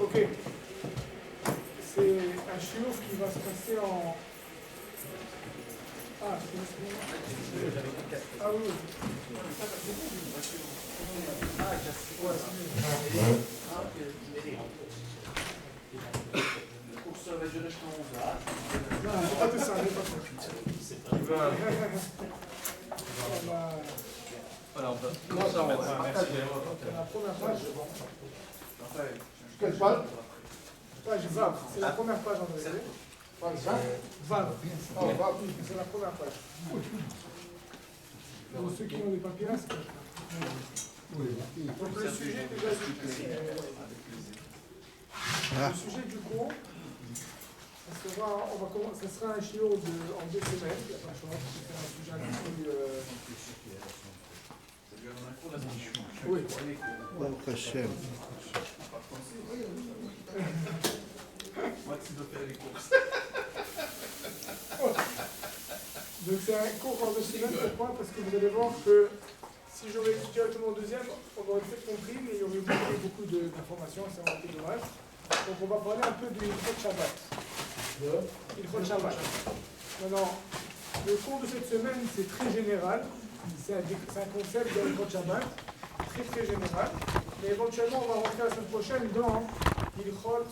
Ok. C'est un chiour qui va se passer en... Ah, c'est... Ah oui. Pas tout ça, pas Voilà, on va. la première page. Quelle page? Page Vav. C'est la première page en vérité. Page Vav. Oh, Vav. C'est la première page. Pour ceux qui ont des papiers là, c'est donc le sujet déjà le sujet du cours, ça sera un chiot en 2 semaines, il n'y a pas de chance, c'est un sujet un peu plus... Oui. Donc c'est un cours en 2 semaines, pourquoi? Parce que vous allez voir que si j'aurais étudié directement au deuxième, on aurait peut-être compris, mais il y aurait beaucoup d'informations, ça aurait été dommage. Donc on va parler un peu de Ilchot Shabbat. Ilchot Shabbat. Maintenant, le cours de cette semaine, c'est très général. C'est un concept de Ilchot Shabbat, très général. Mais éventuellement, on va rentrer la semaine prochaine dans Ilchot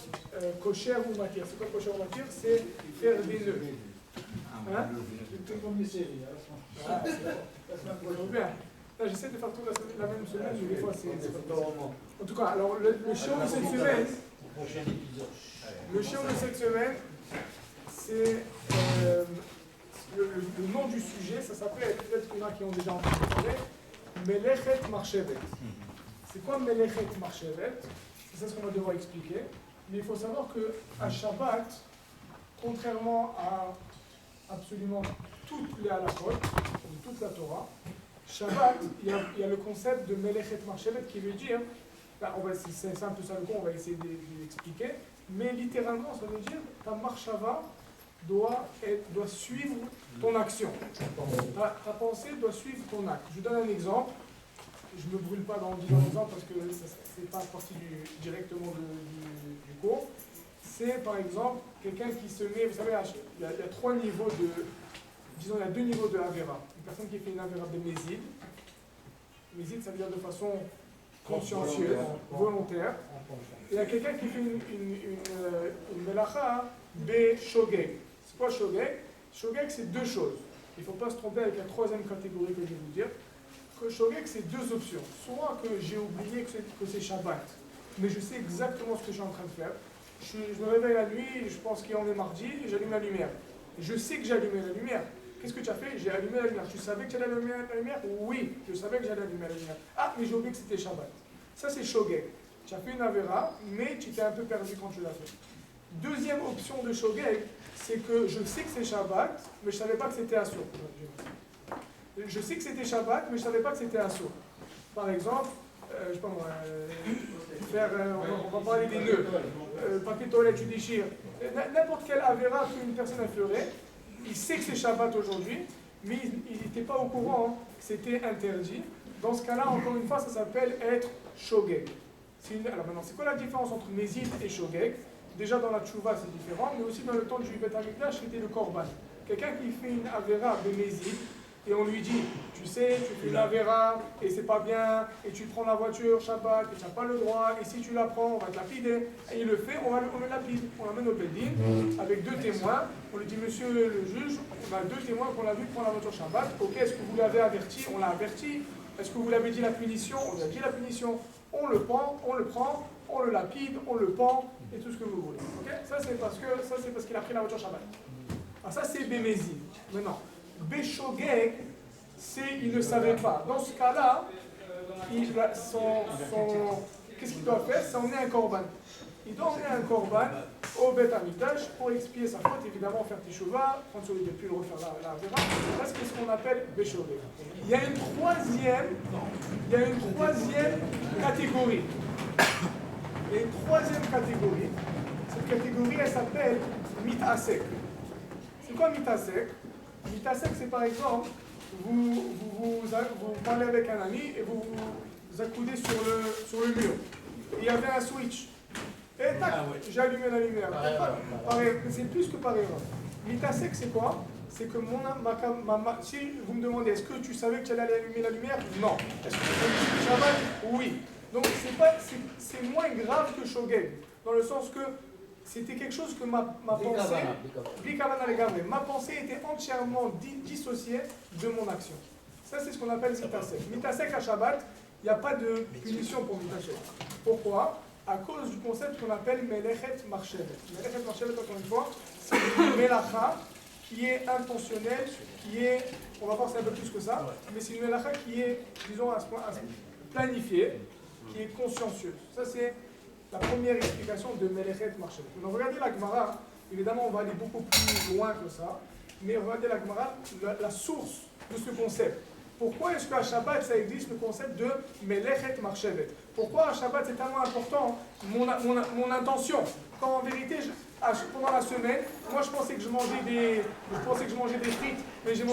Kosher ou Matir. C'est quoi Kosher ou Matir? C'est faire des nœuds. Hein? C'est comme les séries. Ah, c'est bien. Là, j'essaie de faire tout la même semaine, mais des fois c'est pas possible. En tout cas, alors le show de cette semaine, c'est le nom du sujet, ça s'appelle, peut-être qu'il y en a qui ont déjà entendu parler, Melechet Marchevet. C'est quoi Melechet Marchevet? C'est ça ce qu'on va devoir expliquer. Mais il faut savoir qu'à Shabbat, contrairement à absolument toutes les halachot, toute la Torah, Shabbat, il y a le concept de Melechet Marchevet qui veut dire, c'est un peu ça le cours, on va essayer de l'expliquer, mais littéralement ça veut dire ta marchava doit suivre ton action. Ta pensée doit suivre ton acte. Je vous donne un exemple, je ne me brûle pas en disant l'exemple parce que ce n'est pas partie directement du cours. C'est par exemple quelqu'un qui se met, vous savez, il y a 3 niveaux de, disons il y a 2 niveaux de Avera. Une personne qui fait une Avera de Mézid. Mézid, ça veut dire de façon consciencieuse, volontaire. Et il y a quelqu'un qui fait une Melacha de Shogeg. C'est quoi Shogeg? Shogeg, c'est 2 choses. Il ne faut pas se tromper avec la 3e catégorie que je vais vous dire. Shogeg, c'est 2 options. Soit que j'ai oublié que c'est Shabbat, mais je sais exactement ce que je suis en train de faire. Je me réveille la nuit, je pense qu'il en est mardi, et j'allume la lumière. Je sais que j'ai allumé la lumière. Qu'est-ce que tu as fait? J'ai allumé la lumière. Tu savais que tu allais allumer la lumière? Oui, je savais que j'allais allumer la lumière. Ah, mais j'ai oublié que c'était Shabbat. Ça, c'est Shogeg. Tu as fait une Avera, mais tu t'es un peu perdu quand tu l'as fait. 2e option de Shogeg, c'est que je sais que c'est Shabbat, mais je ne savais pas que c'était Assur. Je sais que c'était Shabbat, mais je ne savais pas que c'était Assur. Par exemple, je sais pas moi, on va parler des nœuds. Papier toilette, tu déchires. N'importe quelle Avera qu'une personne a ferait, il sait que c'est Shabbat aujourd'hui, mais il n'était pas au courant que c'était interdit. Dans ce cas-là, encore une fois, ça s'appelle être Shogeg. Alors maintenant, c'est quoi la différence entre Mézid et Shogeg? Déjà dans la Tchouva, c'est différent, mais aussi dans le temps du Beth Amikdash, c'était le Korban. Quelqu'un qui fait une Avera de Mézid, et on lui dit, tu sais, tu fais une Avera, et c'est pas bien, et tu prends la voiture Shabbat, et tu n'as pas le droit, et si tu la prends, on va te lapider. Et il le fait, on le lapide. On l'amène au Beddin, avec 2 témoins. On lui dit, monsieur le juge, on a 2 témoins qu'on l'a vu prendre la voiture Shabbat. Ok, est-ce que vous l'avez averti? On l'a averti. Est-ce que vous l'avez dit la punition? On lui a dit la punition. On le prend, on le lapide, on le pend, et tout ce que vous voulez. Ok, ça c'est parce qu'il a pris la voiture Shabbat. Alors ça c'est Bémézid. Maintenant, Béshogeg, c'est il ne savait pas. Dans ce cas-là, qu'est-ce qu'il doit faire? C'est emmener un korban. Il doit emmener un korban au Beth Amikdash pour expier sa faute, évidemment faire Teshuvah, prendre sur lui de ne plus le refaire la Avera. Ça c'est ce qu'on appelle Béshogeg. Il y a une troisième catégorie. Il y a une 3e catégorie. Cette catégorie, elle s'appelle Mitasek. C'est quoi Mitasek? Mitasek, c'est par exemple, vous parlez avec un ami et vous accoudez sur le mur. Il y avait un switch. Et Et tac, j'ai allumé la lumière. C'est plus que par erreur. Mitasek, c'est quoi? C'est que si vous me demandez, est-ce que tu savais que tu allais allumer la lumière? Non. Est-ce que tu savais que Shabbat? Oui. Donc c'est moins grave que Shogeg, dans le sens que c'était quelque chose que ma pensée, ma pensée était entièrement dissociée de mon action. Ça, c'est ce qu'on appelle Mitasek. Mitasek à Shabbat, il n'y a pas de punition pour Mitasek. Pourquoi? À cause du concept qu'on appelle Melechet Marchevet. Melechet Marchevet, encore une fois, c'est une Melacha qui est intentionnelle, on va voir c'est un peu plus que ça, mais c'est une Melacha qui est, disons, à ce point, planifiée, qui est consciencieuse. Ça, c'est la première explication de Melechet Marchevet. Donc, regardez la Gemara, évidemment, on va aller beaucoup plus loin que ça, mais regardez la Gemara, la source de ce concept. Pourquoi est-ce qu'à Shabbat, ça existe le concept de Melechet Marchevet? Pourquoi à Shabbat, c'est tellement important, mon intention? Quand en vérité, pendant la semaine, moi je pensais que je mangeais des frites, mais je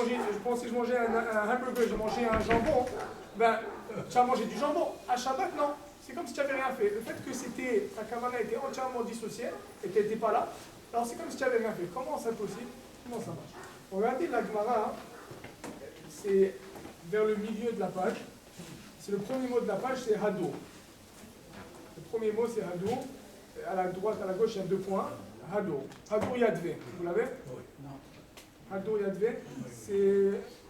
pensais que je mangeais un hamburger, je mangeais un jambon. Ben, tu as mangé du jambon. À Shabbat, non. C'est comme si tu n'avais rien fait. Le fait que ta kavana était entièrement dissociée et que tu n'étais pas là, alors c'est comme si tu n'avais rien fait. Comment c'est possible? Comment ça marche? Regardez la Gemara, c'est vers le milieu de la page. C'est le premier mot de la page, c'est Hado. Le premier mot, c'est Hado. À la droite, à la gauche, il y a 2 points. Hado. Hado Yadve. Vous l'avez? Oui. Non. Hado Yadve, c'est.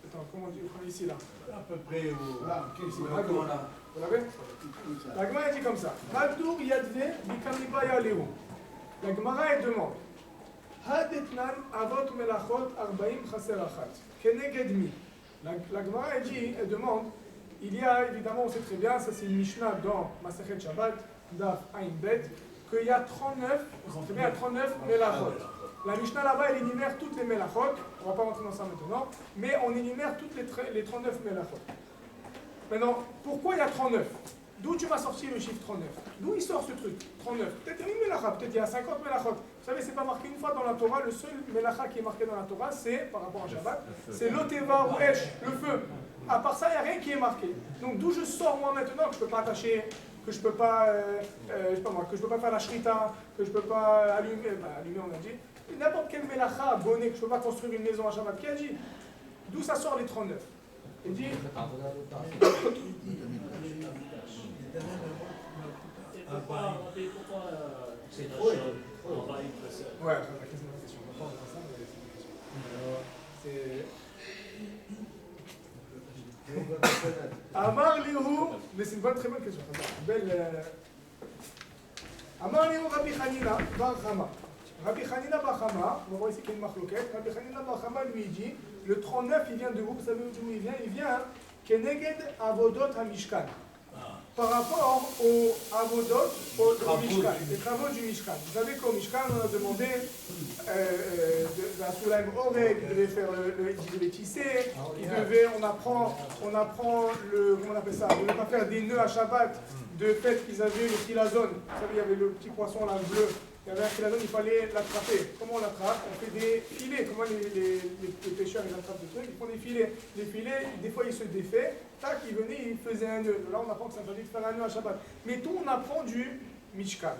Attends, comment on dit ici, là? À peu près au. Là, ici, Hado. Vous l'avez? La Gemara dit comme ça. Hado Yadve, Bikamiba Yaleo. La Gemara, elle demande. Hadetnan Avot Melachot Arbaim Chaser Achat. Keneged mi. La Gemara, elle demande. Il y a, évidemment, on sait très bien, ça c'est une Mishnah dans Masechet Shabbat, Daf Ain Bet, qu'il y a 39, on sait bien, 39 Melachot. La Mishnah là-bas, elle énumère toutes les Melachot, on ne va pas rentrer dans ça maintenant, mais on énumère toutes les 39 Melachot. Maintenant, pourquoi il y a 39? D'où tu m'as sorti le chiffre 39? D'où il sort ce truc? 39. Peut-être il y a une Melacha, peut-être il y a 50 Melachot. Vous savez, c'est pas marqué une fois dans la Torah, le seul Melacha qui est marqué dans la Torah, c'est, par rapport à Shabbat, c'est l'Oteva ou Esh, le feu. À part ça, il n'y a rien qui est marqué. Donc d'où je sors moi maintenant que je ne peux pas attacher, que je ne peux pas, je sais pas moi, que je peux pas faire la shrita, que je ne peux pas allumer, allumer on a dit, n'importe quel melacha abonné, que je ne peux pas construire une maison à Shabbat, qui a dit? D'où ça sort les 39? Il dit... C'est trop. Ouais, la question. On va pas entendre ça, mais c'est... Amar Lihu, mais c'est une très bonne question. Amar Lihu Rabbi Hanina Bar Chama. Rabbi Hanina Bar Chama, on va voir ici qu'il y a une marloquette. Rabbi Hanina Bar Chama lui dit, le 39 il vient de où? Vous savez d'où il vient? Il vient Keneged Avodot HaMishkan. Par rapport aux Avodot, au Mishkan, les travaux du Mishkan. Vous savez qu'au Mishkan, on a demandé à Soulaim Oreg, il devait faire il devait tisser, on apprend le, comment on appelle ça, de ne pas faire des nœuds à Shabbat, de fait qu'ils avaient le filazone. Vous savez, il y avait le petit poisson là, bleu, il y avait un filazone, il fallait l'attraper. Comment on l'attrape? On fait des filets. Comment les pêcheurs ils attrapent des trucs? Ils font des filets. Les filets, des fois ils se défait. Tac, il venait, il faisait un nœud. Là, on apprend que ça interdit de faire un nœud à Shabbat. Mais tout, on apprend du Mishkan.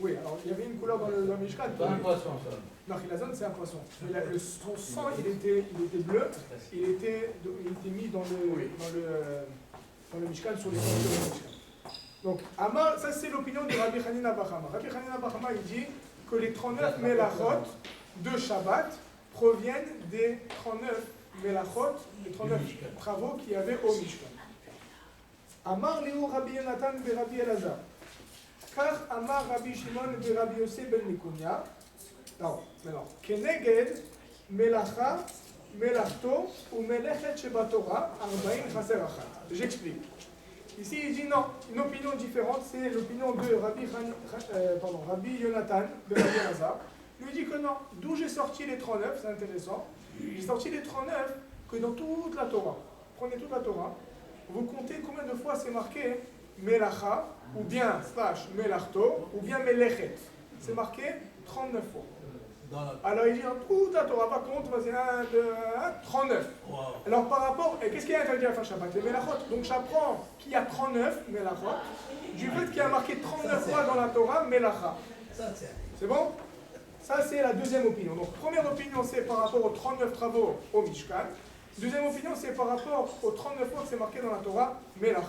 Oui, alors il y avait une couleur dans le Mishkan. C'est un poisson, ça. Non, la zone, c'est un poisson. Mais son sang, il était bleu. Il était mis dans le Mishkan, sur les murs du Mishkan. Donc, Amar, ça c'est l'opinion de Rabbi Hanina Bar Chama. Rabbi Hanina Bar Chama, il dit que les 39 Melachot de Shabbat proviennent des 39 Melachot, les 39 travaux qu'il y avait au Mishkan. Amar Lihu Rabbi Yonatan be Rabbi Elazar. Car Amar Rabbi Shimon be Rabbi Yosef ben Nikunya. Non, maintenant. Keneged Melacha, Melachto ou Melechet Shebatora, Arbaim Chaser Achat. J'explique. Ici, il dit non, une opinion différente, c'est l'opinion de Rabbi Yonatan de Rabbi Elazar. Il lui dit que non, d'où j'ai sorti les 39, c'est intéressant. J'ai sorti les 39 que dans toute la Torah. Prenez toute la Torah, vous comptez combien de fois c'est marqué Melacha, ou bien slash Melachto, ou bien Melechet. C'est marqué 39 fois. Alors il dit, toute la Torah, par contre, vas-y, 1, 2, 1, 39. Wow. Alors par rapport, et qu'est-ce qui est interdit à faire Shabbat? Les Melachot. Donc j'apprends qu'il y a 39 Melachot, du fait qu'il y a marqué 39 fois dans la Torah, Melacha. C'est bon? Ça, c'est la deuxième opinion. Donc, première opinion, c'est par rapport aux 39 travaux au Mishkan. Deuxième opinion, c'est par rapport aux 39 fois que c'est marqué dans la Torah, Melacha.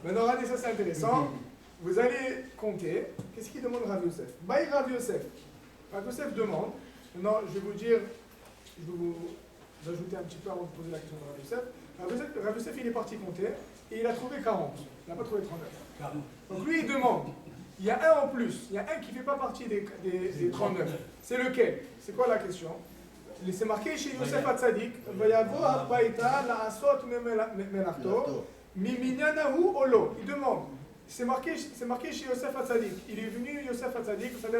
Maintenant, regardez, ça c'est intéressant. Vous allez compter. Qu'est-ce qu'il demande Rav Yosef? Baï Rav Yosef. Rav Yosef demande. Maintenant, je vais vous dire, je vais vous ajouter un petit peu avant de poser la question de Rav Yosef. Rav Yosef, il est parti compter et il a trouvé 40. Il n'a pas trouvé 39. Donc lui, il demande. Il y a un en plus. Il y a un qui ne fait pas partie des 39. C'est lequel? C'est quoi la question? C'est marqué chez Yosef Hatzadik. Vayavo habaita la'asot melachto miminyanahu olo. Il demande. C'est marqué chez Yosef Hatzadik. Il est venu, Yosef Hatzadik, vous savez,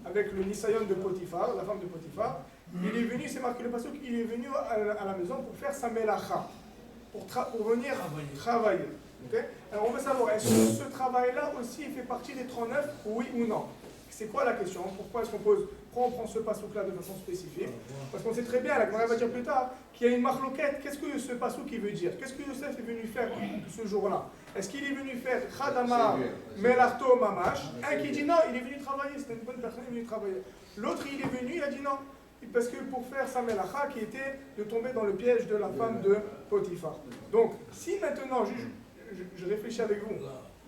avec le Nisayon de Potiphar, la femme de Potiphar. Il est venu, c'est marqué le pasuk, il est venu à la maison pour faire sa melacha, pour venir travailler. Okay? Alors on veut savoir, est-ce que ce travail-là aussi fait partie des 39, oui ou non? C'est quoi la question? Pourquoi est-ce qu'on pose? Pourquoi on prend ce pasuk-là de façon spécifique? Parce qu'on sait très bien, la Gemara va dire plus tard, qu'il y a une marloquette. Qu'est-ce que ce pasuk veut dire? Qu'est-ce que Yosef est venu faire ce jour-là? Est-ce qu'il est venu faire Chadamar, Melarto, Mamash? Un qui dit non, il est venu travailler, c'était une bonne personne, il est venu travailler. L'autre, il est venu, il a dit non. Parce que pour faire sa melacha, qui était de tomber dans le piège de la femme de Potiphar. Donc, si maintenant, je réfléchis avec vous,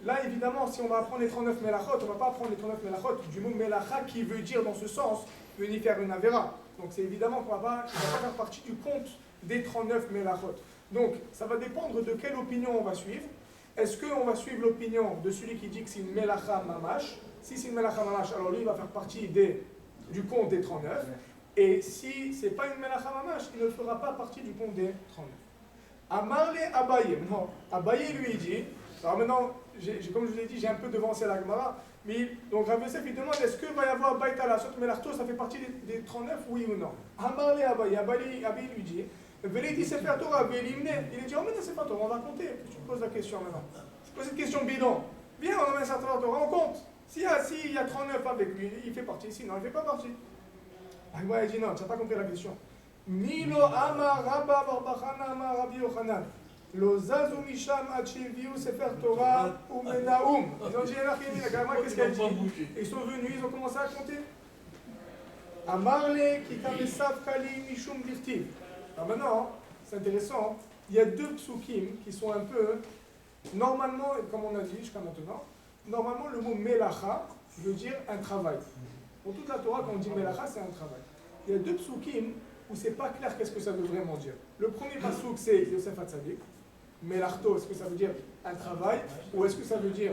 là évidemment, si on va apprendre les 39 melachot, on ne va pas apprendre les 39 melachot du mot melacha qui veut dire dans ce sens venir faire une avera. Donc c'est évidemment qu'on ne va pas faire partie du compte des 39 melachot. Donc ça va dépendre de quelle opinion on va suivre. Est-ce qu'on va suivre l'opinion de celui qui dit que c'est une melacha mamash? Si c'est une melacha mamash, alors lui il va faire partie du compte des 39. Et si ce n'est pas une melacha mamash, il ne fera pas partie du compte des 39. Amarle Abaye. Non, Abaye lui dit, alors maintenant, comme je vous l'ai dit, j'ai un peu devancé la Gemara, mais donc Rav Yosef il demande, est-ce que va y avoir Baïta la Sot Melarto, ça fait partie des 39, oui ou non? Amarle Abaye. Abaye lui dit, Veliti Sefer Torah, Velimne. Il dit, oh mais non, c'est pas Torah, on va compter. Tu me poses la question maintenant. C'est quoi cette question bidon? Viens, on amène Sefer Torah, on compte. S'il y a 39 avec lui, il fait partie, sinon il ne fait pas partie. Abaye dit, non, tu n'as pas compris la question. Nilo Amar Rabba Barbachana Amar Rabbi Yochanan. Lo zazu misham ad sheviu sefer Torah ou menaum. Ils ont dit la Gemara, qu'est-ce qu'elle dit? Ils sont venus, ils ont commencé à compter. Amarle ki kamesav kali mishum dirtiv. Alors maintenant, c'est intéressant, il y a deux psukim qui sont un peu, normalement, comme on a dit jusqu'à maintenant, normalement le mot melacha veut dire un travail. Pour toute la Torah, quand on dit melacha, c'est un travail. Il y a deux psukim où c'est pas clair qu'est-ce que ça veut vraiment dire. Le premier pasuk, c'est Yosef Hatzadik. Melachto, est-ce que ça veut dire un travail ou est-ce que ça veut dire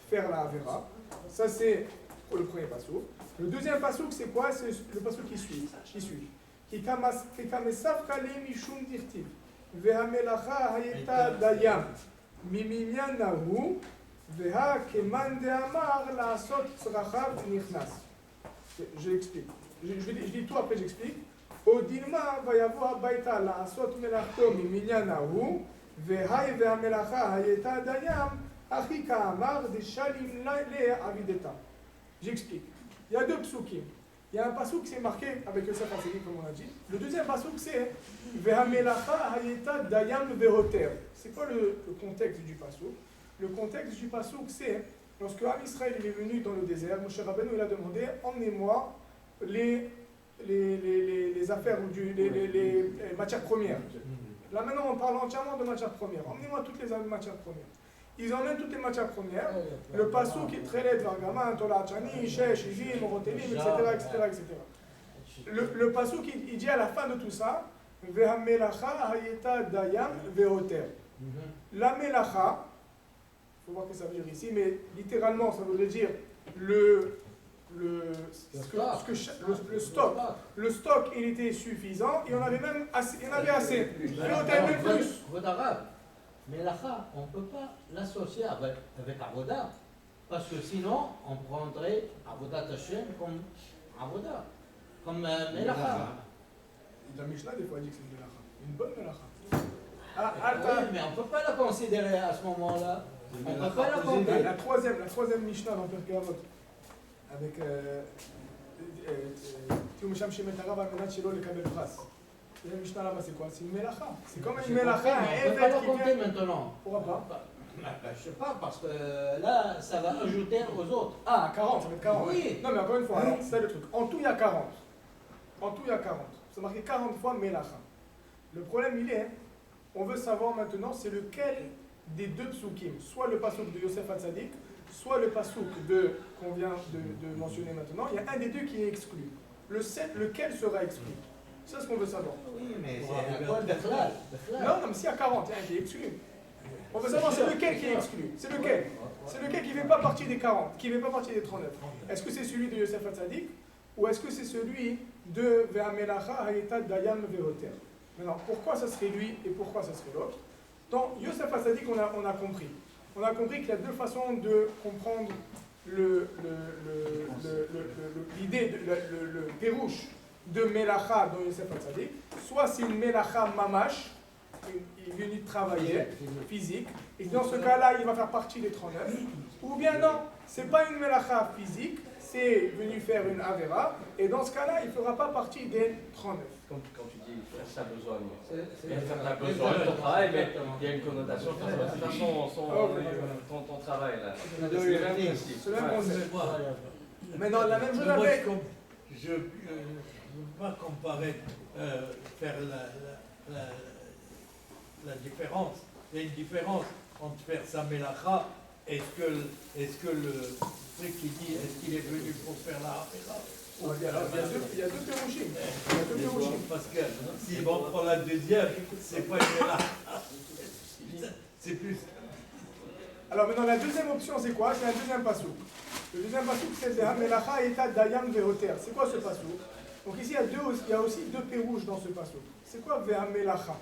faire la avera? Ça, c'est le premier pasuk. Le deuxième pasuk, c'est quoi? C'est le pasuk qui suit. Ki kamesav kali mishum dirtiv. Veha melacha hayeta dayam. Miminyanahu. Veha keman de amar la asot tzrachav nichnas. Je l'explique. Je dis tout, après j'explique. Odilma va y avoir baïta la asot melachto miminyanahu. Vehai vehamelacha hayeta dayam. Achika amar de shalim le avideta. J'explique. Il y a deux psukim. Il y a un pasuk qui est marqué avec le Sefer Hatzadik, comme on a dit. Le deuxième pasuk, c'est Vehamelacha hayeta dayam vehoter. C'est quoi le contexte du pasuk? Le contexte du pasuk, c'est lorsque Am Israël est venu dans le désert, Moshe Rabbeinu il a demandé, emmenez-moi les affaires, les matières premières. Là maintenant on parle entièrement de matières premières. Emmenez-moi toutes les matières premières. Ils emmènent toutes les matières premières. Le pasuk est très laid, Vargaman, Tolachani, Shesh, Ivim, Rotelim, etc. Le pasuk il dit à la fin de tout ça, Vehamelacha hayeta dayam vehoter. La melacha, il faut voir ce que ça veut dire ici, mais littéralement ça voudrait dire le stock. Le stock il était suffisant et on avait même assez, il y en avait assez. Vehoter même plus. Melacha, on ne peut pas l'associer avec Avoda, parce que sinon on prendrait Avodat Hashem comme Avoda, comme Melacha. La Mishnah des fois dit que c'est une Melacha, une bonne Melacha. Oui, mais on ne peut pas la considérer à ce moment-là. On ne peut pas la considérer. La troisième Mishnah dans Pirkei Avot. avec תהיו משם שימת הרב על מנת שלא לקבל פרס. זה משנה למה c'est quoi? C'est une melacha. C'est comme une melacha, un On ne peut pas evet le qui compter vient. maintenant. Pourquoi pas? Je sais pas, parce que là, ça va ajouter aux autres. Ah, 40, ça va être 40. Oui. Non, mais encore une fois, alors, c'est ça le truc. En tout, il y a 40. En tout, il y a 40. C'est marqué 40 fois melacha. Le problème, il est, on veut savoir maintenant, c'est lequel des deux psukim, soit le pasouk de Yosef Hatzadik, soit le pasouk qu'on vient de mentionner maintenant, il y a un des deux qui est exclu. Lequel sera exclu? C'est ce qu'on veut savoir. Oui, mais c'est à quoi Bechlal? Non, mais s'il y a 40, il y a un qui est exclu. On veut savoir c'est lequel qui est exclu. C'est lequel? C'est lequel qui ne fait pas partie des 40, qui ne fait pas partie des 39. Est-ce que c'est celui de Yosef Hatzadik ou est-ce que c'est celui de Ve'amelacha Hayeta Dayam Ve'oter? Maintenant, pourquoi ça serait lui et pourquoi ça serait l'autre? Dans Yosef Hatzadik, on a compris. On a compris qu'il y a deux façons de comprendre l'idée, le pérouche de Melacha dans Yosef Hatzadik. Soit c'est une Melacha mamash, il est venu travailler, physique, et dans ce cas-là, il va faire partie des 39. Ou bien non, c'est pas une Melacha physique, c'est venu faire une Avera, et dans ce cas-là, il ne fera pas partie des 39. Quand tu dis faire sa besogne, C'est faire ta besogne, ton travail, mais il y a une connotation. De toute façon, ton travail là. C'est le même principe. C'est le même concept. Maintenant, la même chose Moi, avec. je ne veux pas comparer, faire la différence. Il y a une différence entre faire sa melacha. Est-ce que le truc qui dit, est-ce qu'il est venu pour faire la Avera? Il y a deux pérouchim. Parce que si on prend la deuxième, c'est pas une melacha. C'est plus. Alors maintenant, la deuxième option, c'est quoi? C'est un deuxième pasouk. Le deuxième pasouk, c'est Melacha Eta Dayam Ve'oter. C'est quoi ce pasouk? Donc ici, il y a aussi deux pérouches dans ce pasouk. C'est quoi Ve'amelacha?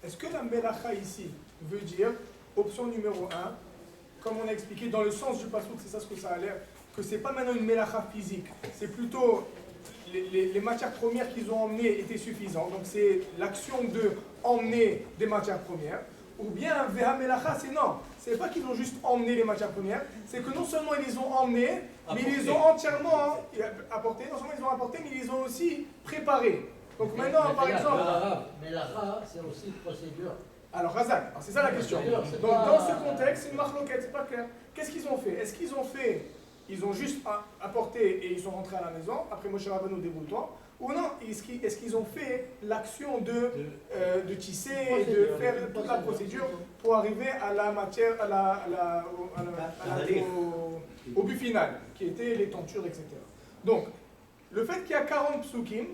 Est-ce que la melacha ici veut dire, option numéro 1, comme on a expliqué dans le sens du pasouk, c'est ça ce que ça a l'air, que c'est pas maintenant une melacha physique, c'est plutôt les matières premières qu'ils ont emmenées étaient suffisantes, donc c'est l'action de emmener des matières premières. Ou bien, Veha Melacha, c'est non. C'est pas qu'ils ont juste emmené les matières premières, c'est que non seulement ils les ont emmenées, mais ils les ont entièrement apportées, non seulement ils les ont apportées, mais ils les ont aussi préparées. Donc maintenant, par exemple. Melacha, c'est aussi une procédure. Alors, Razak, c'est ça la question. Donc dans ce contexte, c'est une marloquette, c'est pas clair. Qu'est-ce qu'ils ont fait? Est-ce qu'ils ont fait, ils ont juste apporté et ils sont rentrés à la maison, après Moshe Rabbeinu débrouille-toi, ou non, est-ce qu'ils ont fait l'action de tisser et de faire toute la procédure pour arriver à la matière, au but final, qui était les tentures, etc. Donc, le fait qu'il y a 40 psukim,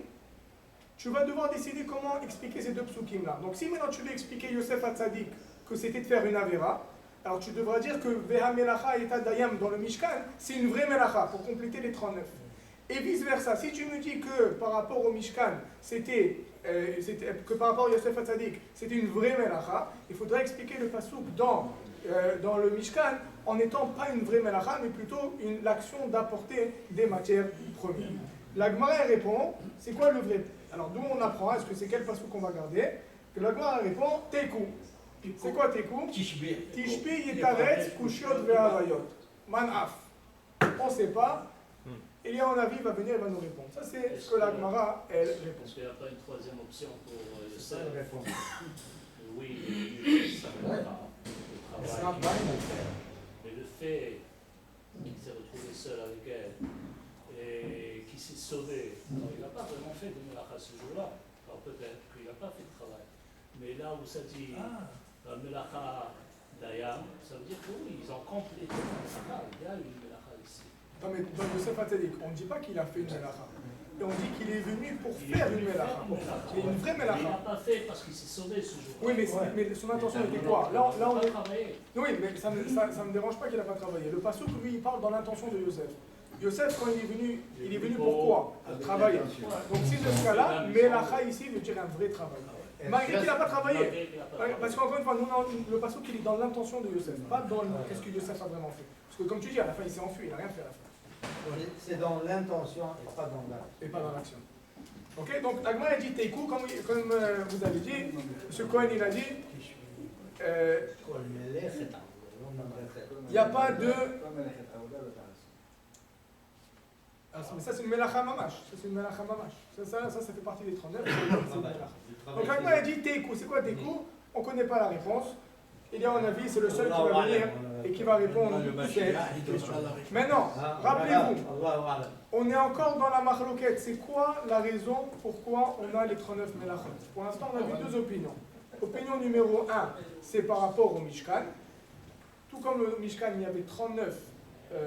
tu vas devoir décider comment expliquer ces deux psukim-là. Donc, si maintenant tu veux expliquer Yosef Hatzadik que c'était de faire une Avera, alors tu devras dire que Veha Melacha et Tadayam dans le Mishkan, c'est une vraie Melacha pour compléter les 39. Et vice-versa, si tu me dis que par rapport au Mishkan, que par rapport à Yosef Hatzadik, c'était une vraie Melacha, il faudrait expliquer le pasouk dans le Mishkan en n'étant pas une vraie Melacha, mais plutôt l'action d'apporter des matières premières. La Gemara répond, c'est quoi le vrai? Alors d'où on apprend, est-ce que c'est quel pasouk qu'on va garder? Que la Gemara répond, Teku. C'est quoi Teku? Tishbi Yetaretz Kushiot Ve'arayot. Manaf. On ne sait pas. Il y a un avis, il va venir, il va nous répondre. Ça, c'est ce que la Gemara, elle, répond. Est-ce qu'il n'y a pas une troisième option pour le seul? Oui, ça ne va pas. Le travail, mais le fait qu'il s'est retrouvé seul avec elle et qu'il s'est sauvé, alors, il n'a pas vraiment fait de melacha ce jour-là. Alors peut-être qu'il n'a pas fait de travail. Mais là où ça dit la melacha d'Ayam, ça veut dire que oui, ils ont complété la melacha. Il y a une melacha ici. Non, mais dans Yosef Hatzadik, on ne dit pas qu'il a fait une melacha. Et on dit qu'il est venu pour faire une melacha. Il est une vraie melacha. Il n'a pas fait parce qu'il s'est sauvé ce jour-là. Oui, mais son intention était quoi? Là, on est. Travaillé. Oui, mais ça ne me dérange pas qu'il n'a pas travaillé. Le pasouk, lui, il parle dans l'intention de Yosef. Yosef, quand il est venu pourquoi? Pour travailler. Donc, si de ce cas-là, melacha ici veut dire un vrai travail. Malgré qu'il n'a pas travaillé. Parce qu'encore une fois, nous, le pasouk, il est dans l'intention de Yosef, pas dans qu'est-ce que Yosef a vraiment fait. Parce que comme tu dis, à la fin, il s'est enfui, il n'a rien fait à la fin. C'est dans l'intention et pas dans l'acte. Et pas dans l'action. Ok, donc Agma a dit Teikou, comme vous avez dit, M. Cohen il a dit, il n'y a pas de. Mais ça, c'est une melacha mamash. Ça, c'est une melacha mamash. Ça fait partie des 39. C'est une melacha. Donc, quand il a dit tekou, c'est quoi tekou? On ne connaît pas la réponse. Il y a un avis, c'est le seul qui va venir et qui va répondre à cette question. Maintenant, rappelez-vous, on est encore dans la marloquette. C'est quoi la raison pourquoi on a les 39 melachot? Pour l'instant, on a vu deux opinions. Opinion numéro 1, c'est par rapport au Mishkan. Tout comme le Mishkan, il y avait 39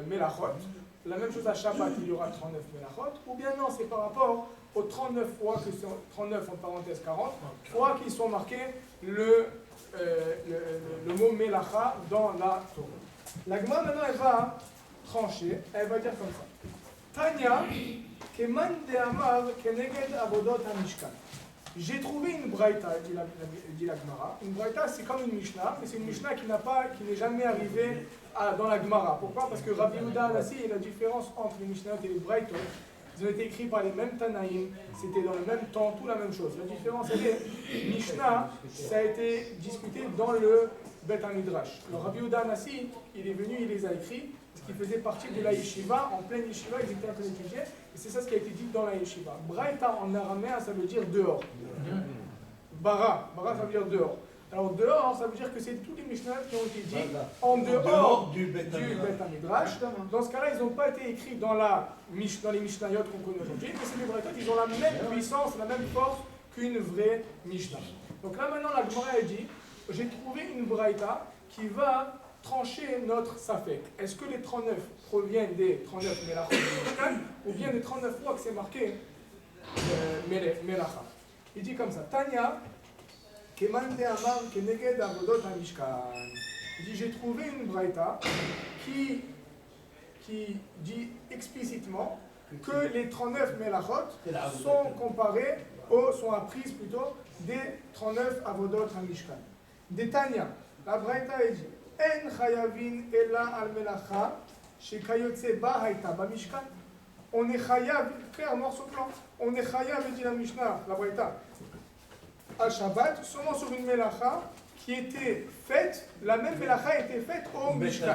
melachot. La même chose à Shabbat, il y aura 39 melachot. Ou bien non, c'est par rapport aux 39 fois, que sont 39 en parenthèse 40, fois qui sont marqués le mot melacha dans la Torah. La Gemara maintenant elle va trancher, elle va dire comme ça. Tanya, keman de amar keneged avodot hamishkan. J'ai trouvé une braïta, dit la Gemara. Une braïta c'est comme une Mishnah, mais c'est une Mishnah qui n'est jamais arrivée dans la Gemara. Pourquoi? Parce que Rabbi Yehuda Anassi et la différence entre les Mishnah et les braïtot, ils ont été écrits par les mêmes Tanaïm, c'était dans le même temps, tout la même chose. La différence, elle est, Mishnah, ça a été discuté dans le Bet HaMidrash. Le Rabbi Yehuda Anassi, il est venu, il les a écrits, parce qu'ils faisaient partie de la yeshiva, en pleine yeshiva, ils étaient en train d'étudier, et c'est ça ce qui a été dit dans la yeshiva. Braïta en araméen, ça veut dire dehors. Bara, ça veut dire dehors. Alors dehors, ça veut dire que c'est tous les Mishnah qui ont été dit en dehors du Bet HaMidrash. Dans ce cas-là, ils n'ont pas été écrits dans les Mishnayot qu'on connaît aujourd'hui, mais c'est des Braïtot, ils ont la même puissance, la même force qu'une vraie Mishnah. Donc là maintenant, la Gemara a dit, j'ai trouvé une Braïta qui va trancher notre Safek. Est-ce que les 39 proviennent des 39 Melachot du Mishkan, ou bien des 39 fois que c'est marqué Melacha? Il dit comme ça, Tanya, Keman de Amar Keneged Avodot HaMishkan. Il dit, j'ai trouvé une braïta qui dit explicitement que les 39 melachot sont comparés, sont apprises plutôt, des 39 Avodot HaMishkan. Des Tanya, la braïta est dit, En chayavin ela al melacha shekayotse ba haïta ba Mishkan. On est chayav, clair, morceau blanc, on est chayav, dit la Mishnah, la braïta, à Shabbat, seulement sur une melacha qui était faite, la même melacha a été faite au Mishkan.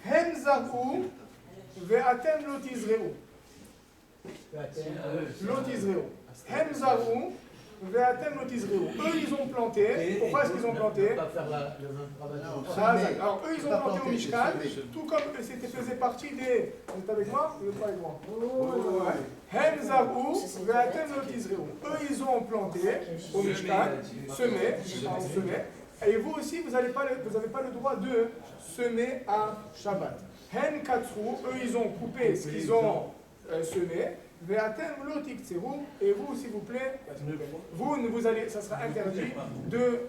Hem zarou ve'atem lo tizreu. Lo tizreu. Hem zarou ve'atem lo tizreu. Eux, ils ont planté. Pourquoi est-ce qu'ils ont planté? Alors, eux, ils ont planté au Mishkan, tout comme c'était faisait partie des... Vous êtes avec moi? Vous êtes pas avec moi? Hem zarou ve'atem lo tizreu. Eux, ils ont planté au Mishkan, semé. Et vous aussi, vous n'avez pas le droit de semer à Shabbat. Hem katsrou, eux, ils ont coupé ce qu'ils ont semé. Ve'atem lo tiktseru, et vous, s'il vous plaît, vous allez, ça sera interdit de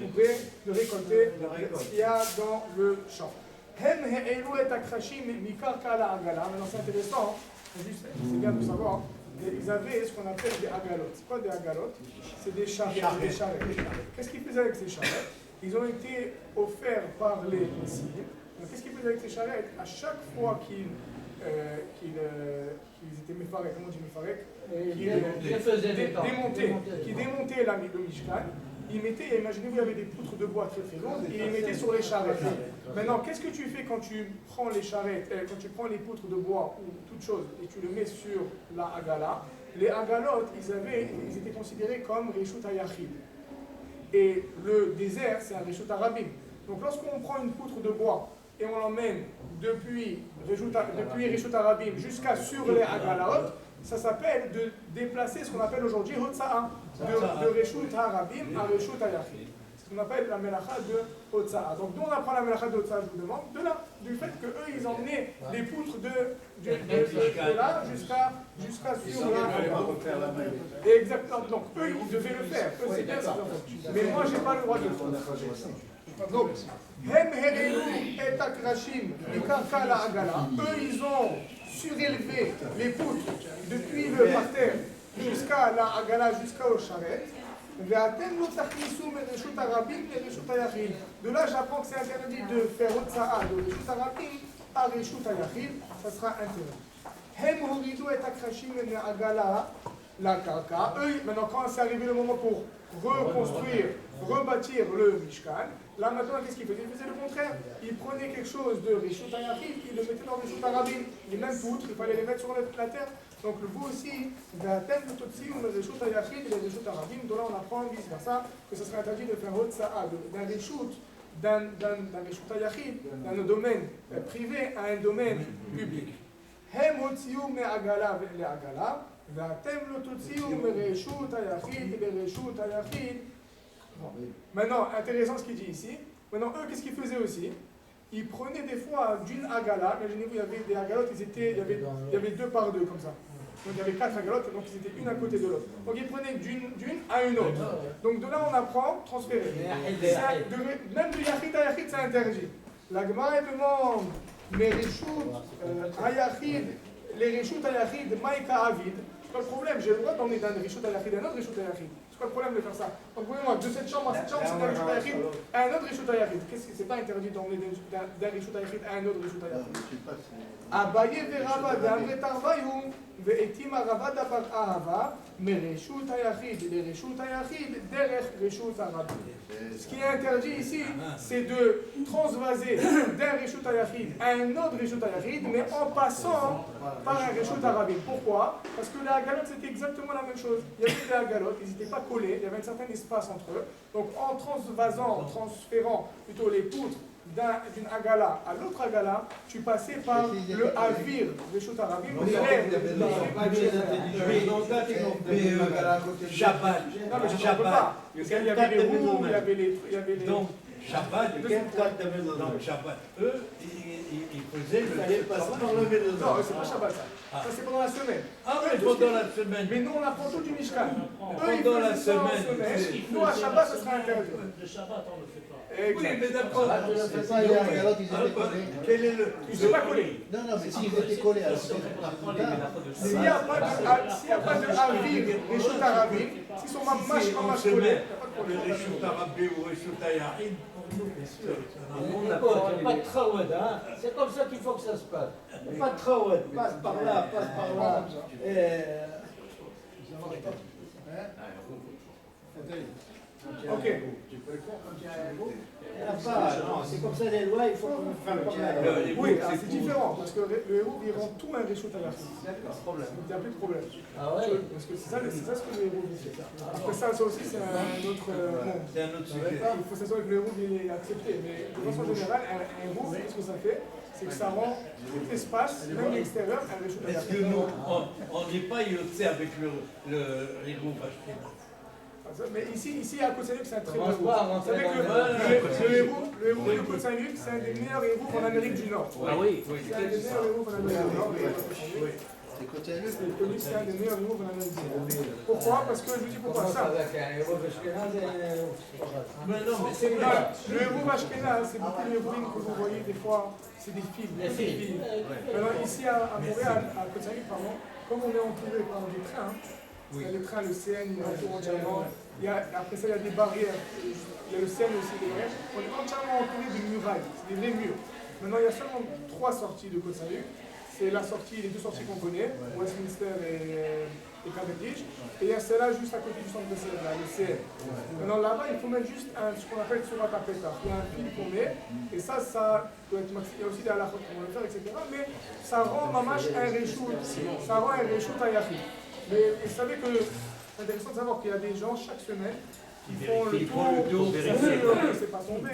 couper, de récolter ce qu'il y a dans le champ. Hem he'elu et akrashim mikarka la agala. Maintenant, c'est intéressant, c'est bien de savoir. Ils avaient ce qu'on appelle des agalotes. C'est quoi des agalotes? C'est des charrettes. Qu'est-ce qu'ils faisaient avec ces charrettes? Ils ont été offerts par les Messies. Qu'est-ce qu'ils faisaient avec ces charrettes? À chaque fois qu'ils étaient méfarek, comment on dit méfarek? Qui démontaient le Mishkan, ils mettaient, imaginez-vous, il y avait des poutres de bois très très longues, et ils les mettaient sur les charrettes. Maintenant, qu'est-ce que tu fais quand tu prends les charrettes, quand tu prends les poutres de bois ou toute chose, et tu le mets sur la agala? Les agalotes, ils étaient considérés comme Reshut HaYachid. Et le désert, c'est un Reshut HaRabim. Donc lorsqu'on prend une poutre de bois, et on l'emmène depuis Reshut HaRabim jusqu'à sur les agalaot, ça s'appelle de déplacer ce qu'on appelle aujourd'hui Hotza'a, de Reshut HaRabim à Reshut HaYachid. C'est ce qu'on appelle la melacha de Hotza'a. Donc d'où on apprend la melacha de Hotza'a, je vous demande? De là, du fait qu'eux ils emmenaient les poutres de là jusqu'à sur la... Exactement, donc eux ils devaient le faire, eux c'est bien ça. Mais moi j'ai pas le droit de le faire. Donc, Hem herelu et akrashim mikarka la agala. Eux, ils ont surélevé les poutres depuis le parterre jusqu'à la agala, jusqu'au charrette. Ve'atem lo tachnisu me reshut harabim le reshut hayachid. De là, j'apprends que c'est interdit de faire hotza'a de reshut harabim à reshut hayachid. Ça sera interdit. Hem horidu et akrashim me agala la karka. Eux, maintenant, quand c'est arrivé le moment pour reconstruire rebâtir le Mishkan. Là maintenant, qu'est-ce qu'il faisait? Il faisait le contraire. Il prenait quelque chose de Rishut HaYachid, il le mettait dans Rishut HaRabim. Les mêmes poutres, il fallait les mettre sur la terre. Donc vous aussi, Vatem le Totsi ou le Rishut HaYachid et le Rishut HaRabim, dont là on apprend vice versa que ce serait interdit de faire Hotsa'a, d'un Rishut, d'un Rishut HaYachid, d'un domaine privé à un domaine public. Hem Hotziu me'agala le'agala, Vatem le Totsi ou le Rishut HaYachid et le Rishut HaYachid. Maintenant, intéressant ce qu'il dit ici. Maintenant, eux, qu'est-ce qu'ils faisaient aussi? Ils prenaient des fois d'une agala, imaginez-vous, il y avait des agalotes, il y avait 2 par 2 comme ça. Donc il y avait 4 agalotes, donc ils étaient une à côté de l'autre. Donc ils prenaient d'une à une autre. Donc de là, on apprend transférer. Même du Yachid à Yachid, c'est interdit. La Gemara demande, mais les Rishut à Yachid, Maïka Avid. C'est pas le problème, j'ai le droit d'emmener d'un Rishut à Yachid à un autre Rishut à Yachid. C'est pas le problème de faire ça. Donc, vous voyez, moi, de cette chambre à cette chambre, c'est un Rishut à Yachid à un autre Rishut à Yachid. Qu'est-ce que c'est pas interdit d'emmener d'un Rishut à Yachid à un autre Rishut à Yachid? Abaye verava d'Amre Tarvayu, ve'etim arava d'Abar Ahava, mais Rishut à Yachid, les Rishut à Yachid, derech Rishut à Rabbi. Ce qui est interdit ici, c'est de transvaser d'un Rishut à Yachid à un autre Rishut à Yachid, mais en passant par un Rishut à Rabbi. Pourquoi? Parce que la galotte, c'était exactement la même chose. Il y avait des galottes, ils n'étaient pas collés, il y avait un certain espace entre eux. Donc en transférant plutôt les poutres d'une agala à l'autre agala, tu passais par le avir, Rishut HaRabim, Shabbat. Non, mais je ne peux pas. Il y avait les roues, il y avait les... Donc, Shabbat, Shabbat, eux, ils faisaient le Non, c'est pas Shabbat ça. Ça c'est pendant la semaine. Ah oui, pendant la semaine. Mais nous on apprend tout du Mishkan. Eux ils Pendant la faisaient ça en semaine. semaine. Nous à Shabbat ça sera interdit. Le Shabbat, on ne le fait pas. Oui, mais d'accord. Quel est le... Ils ne sont pas collés. Non, mais s'ils étaient collés, alors S'il n'y a pas de avir, Rishut HaRabim, s'ils sont mâche collés, il n'y a pas de problème. Le Rishut HaRabbi ou Rishut HaYachid, pour nous, bien sûr. Il n'y a pas de trawad, hein. C'est comme ça qu'il faut que ça se passe. Il n'y a pas de trawad, passe par là, passe par là. Ok. Non, c'est comme ça les lois, il faut qu'on fasse pareil. Oui, c'est différent, parce que le héros, il rend tout un Rishut HaYachid. Donc il n'y a plus de problème. Ah ouais? Parce que c'est ça ce que le héros fait. Après ça aussi, c'est un autre monde. C'est un autre sujet. Il faut s'assurer que le héros est accepté. Mais de façon générale, un héros, ce que ça fait, c'est que ça rend tout l'espace, même l'extérieur, un Rishut Est-ce HaYachid. que nous, on n'est pas yotzé avec le Régou Ashkenaz? Mais ici à Côte Saint-Luc, c'est un très bon Commence héros. pas à Vous rentrer savez que dans le héros de Côte Saint-Luc, c'est un des meilleurs héros en Amérique du Nord. Ah oui. C'est un des meilleurs héros en Amérique du Nord. c'est côté à lui. C'est connu que c'est un des meilleurs héros en Amérique du Nord. Pourquoi? Parce que je vous dis pourquoi ça. Avec un héros Ashkenaz et un héros Sfarad. Mais non, mais c'est Là, le héros Ashkenaz, c'est beaucoup d'héroïnes que vous voyez des fois, c'est des films. Les filles. Alors ici à Montréal, à Côte Saint-Luc, pardon, comme on est entouré par des trains, il y a les trains, le CN, il entoure entièrement. Après ça, il y a des barrières. Il y a le CN aussi derrière. On est entièrement entouré de murailles. C'est des vrais murs. Maintenant, il y a seulement 3 sorties de Côte Saint-Luc. C'est les 2 sorties qu'on connaît, Westminster et Cavendish. Et il y a celle-là juste à côté du centre de CN, là, le CN. Maintenant, là-bas, il faut mettre juste ce qu'on appelle sur la tapeta. Il y a un fil qu'on met. Et ça doit être maxi. Il y a aussi des halakhot qu'on va le faire, etc. Mais ça rend mamash un reshoot. Ça rend un reshoot à Yachid. Mais vous savez que c'est intéressant de savoir qu'il y a des gens chaque semaine qui font le tour, c'est pas tombé.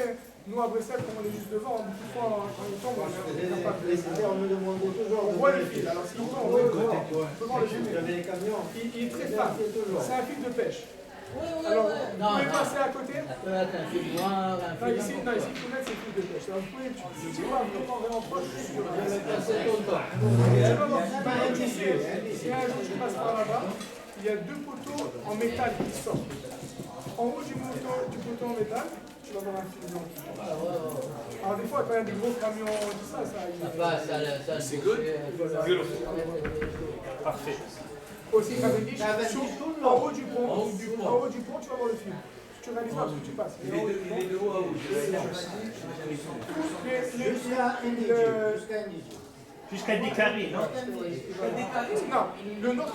Nous à Bruxelles, comme on est juste devant, beaucoup de fois quand il tombe, on est capable de On me demande toujours. on voit le fil. Alors si on tombe, on voit le fil. Les camions. Il est très fin. C'est un fil de pêche. Oui, Alors vous pouvez passer à côté. Ça peut être un fil noir, un Non, fil ici, il faut mettre ces fils de pêche. Alors vous pouvez, si vous avez vraiment proche, C'est tout le temps. si un jour je passe par là-bas, il y a 2 poteaux en métal qui sortent. En haut du poteau en métal, tu vas avoir un fil blanc. Alors des fois, quand il y a des gros camions, tout ça, C'est good. Parfait. Aussi, Cavendish, en haut du pont, tu vas avoir le fil. Tu réalises pas parce que tu passes. Il est de haut à haut. Jusqu'à Indy. Jusqu'à Dikari, non? Non, le nôtre,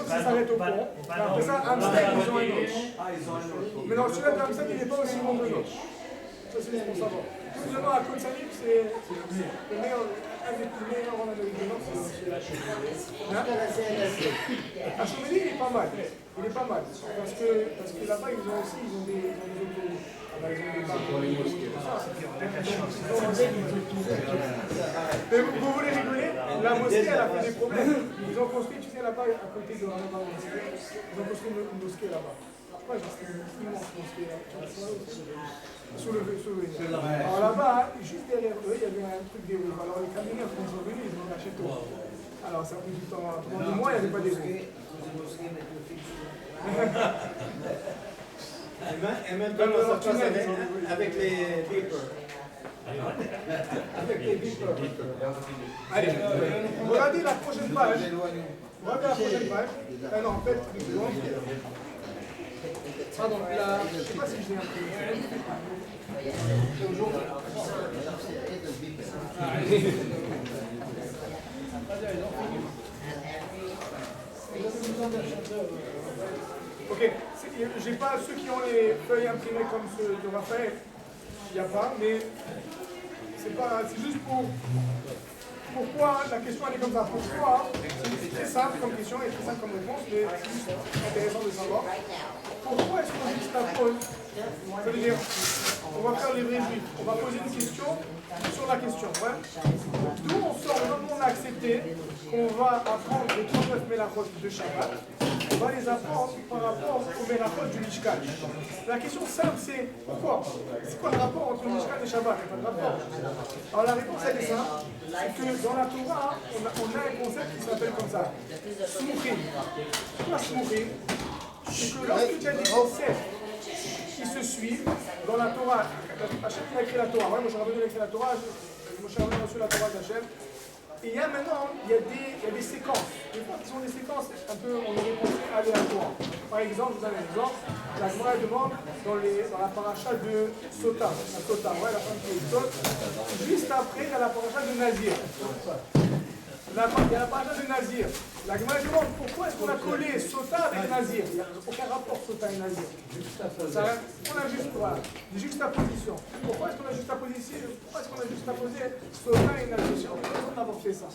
ça s'arrête au pont. Après ça, Amsterdam, ils ont un autre. Mais non, celui-là d'Amsterdam, il n'est pas aussi bon que le nôtre. Ça, c'est juste pour savoir. Seulement, à Côte-Salib, c'est le meilleur, un des plus meilleurs en Amérique du Nord. À Chomélie, il est pas mal. Il est pas mal. Parce que là-bas, ils ont des autoroutes. Ils ont des barres. Mais vous voulez rigoler? La mosquée, elle a fait des problèmes. Ils ont construit, tu sais, là-bas, à côté de la mosquée, ils ont construit une mosquée là-bas. Moi, j'ai une immense mosquée là. Sous le alors là-bas, juste derrière eux, il y avait un truc des roues. Alors les camionneurs, quand ils sont venus, ils ont acheté tout. Alors ça a pris du temps. Pendant 2 mois, il n'y avait pas des roues. Et même comment ça passe avec les beepers. Avec les beepers. Allez, regardez la prochaine page. Regardez la prochaine page. Non, en fait, pardon, je ne sais pas si je l'ai imprimé. Ok, j'ai pas ceux qui ont les feuilles imprimées comme ceux de Raphaël, il n'y a pas, mais c'est juste pour pourquoi la question elle est comme ça. Pourquoi? C'est très simple comme question et très simple comme réponse, mais c'est juste intéressant de savoir. Pourquoi est-ce qu'on juxtapose? Ça veut dire, on va faire les vrais juifs. On va poser une question sur la question. Ouais. D'où on sort, maintenant on a accepté qu'on va apprendre les 39 mélachot de Shabbat. On va les apprendre par rapport aux mélachot du Mishkan. La question simple c'est pourquoi? C'est quoi le rapport entre le Mishkan et Shabbat? Il n'y a pas de rapport. Alors la réponse elle est simple. C'est que dans la Torah, on a un concept qui s'appelle comme ça. Smuchim. Quoi Smuchim? C'est que lorsque tu as des concepts qui se suivent dans la Torah, Hachem a écrit la Torah, ouais, Moshe Rabbeinu a écrit la Torah, Moshe Rabbeinu a reçu la Torah d'Hachem. Et il y a maintenant, il y a des séquences. Des fois, qui sont des séquences un peu, on aurait pensé aléatoires. Par exemple, je vous donne un exemple, la Gemara demande dans la paracha de Sota, ouais, la femme qui est Sota, juste après, il y a la paracha de Nazir. Il y a la paracha de Nazir. La Gemara demande pourquoi est-ce qu'on a collé Sota avec Nazir? Il n'y a aucun rapport Sota et Nazir. On a juste quoi? Des juxtapositions. Pourquoi est-ce qu'on a juxtaposé Sota et Nazir? On a fait ça.